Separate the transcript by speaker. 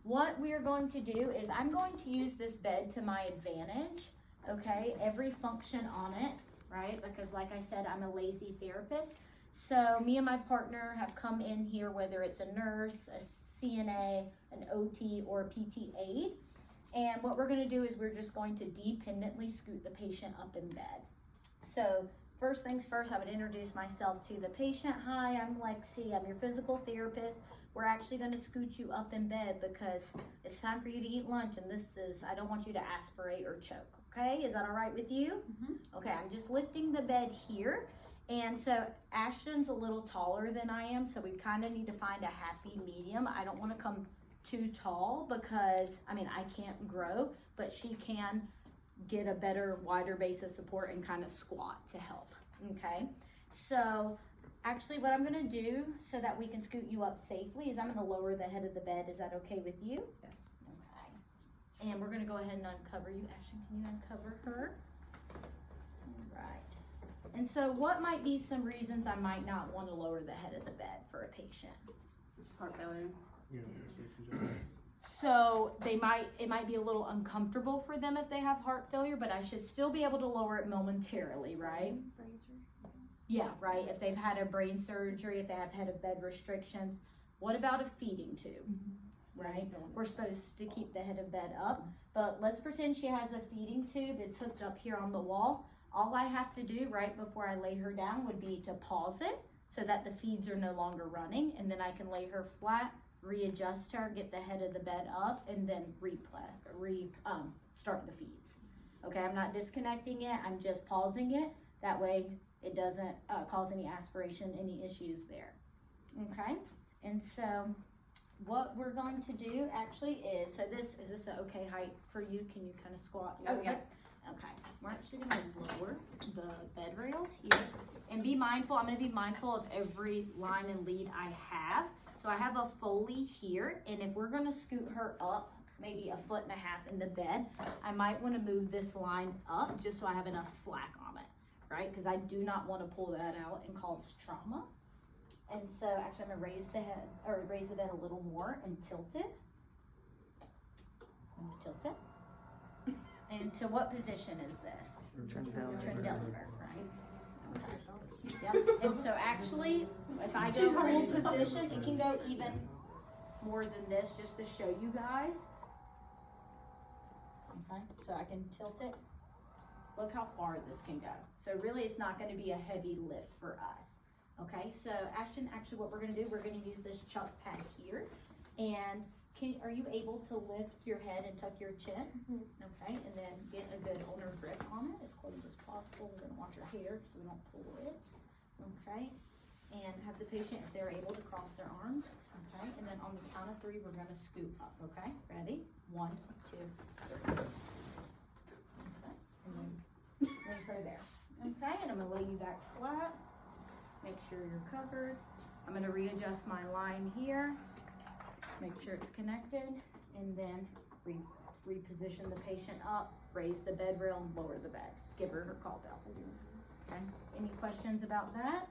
Speaker 1: what we are going to do is I'm going to use this bed to my advantage, okay? Every function on it, right? Because like I said, I'm a lazy therapist. So me and my partner have come in here, whether it's a nurse, a CNA, an OT, or a PT aide. And what we're gonna do is we're just going to dependently scoot the patient up in bed. So first things first, I would introduce myself to the patient. Hi, I'm Lexi, I'm your physical therapist. We're actually gonna scoot you up in bed because it's time for you to eat lunch, and I don't want you to aspirate or choke, okay? Is that all right with you?
Speaker 2: Mm-hmm.
Speaker 1: Okay, I'm just lifting the bed here. And so Ashton's a little taller than I am, so we kind of need to find a happy medium. I don't wanna come too tall because, I mean, I can't grow, but she can get a better, wider base of support and kind of squat to help, okay? So actually what I'm gonna do so that we can scoot you up safely is I'm gonna lower the head of the bed. Is that okay with you?
Speaker 2: Yes.
Speaker 1: Okay. And we're gonna go ahead and uncover you. Ashton, can you uncover her? All right. And so what might be some reasons I might not want to lower the head of the bed for a patient?
Speaker 2: Heart failure.
Speaker 1: So it might be a little uncomfortable for them if they have heart failure, but I should still be able to lower it momentarily, right? Yeah, right. If they've had a brain surgery, if they have head of bed restrictions. What about a feeding tube? Right? We're supposed to keep the head of bed up, but let's pretend she has a feeding tube. It's hooked up here on the wall. All I have to do right before I lay her down would be to pause it so that the feeds are no longer running, and then I can lay her flat, readjust her, get the head of the bed up, and then start the feeds. Okay, I'm not disconnecting it, I'm just pausing it. That way it doesn't cause any aspiration, any issues there. Okay, and so what we're going to do actually is, is this an okay height for you? Can you kind of squat a little bit? Okay, we're actually gonna lower the bed rails here and be mindful. I'm gonna be mindful of every line and lead I have. So I have a Foley here, and if we're gonna scoot her up maybe 1.5 feet in the bed, I might wanna move this line up just so I have enough slack on it, right? Because I do not wanna pull that out and cause trauma. And so actually I'm gonna raise the bed a little more and tilt it. I'm gonna tilt it. And to what position is this? Trendelenburg, right? Okay. Yep. And so actually, if I go full position, it can go even more than this just to show you guys. Okay, so I can tilt it. Look how far this can go. So really it's not gonna be a heavy lift for us. Okay, so Ashton, actually what we're gonna do, we're gonna use this chuck pad here. And are you able to lift your head and tuck your chin? Okay, and then get a good owner grip on it as close as possible. We're gonna watch your hair so we don't pull it. Okay, and have the patient, if they're able to cross their arms. Okay, and then on the count of 3, we're gonna scoot up. Okay, ready? 1, 2, 3. Okay, and then leave her there. Okay, and I'm gonna lay you back flat. Make sure you're covered. I'm gonna readjust my line here. Make sure it's connected, and then reposition the patient up, raise the bed rail, and lower the bed. Give her her call bell. Okay, any questions about that?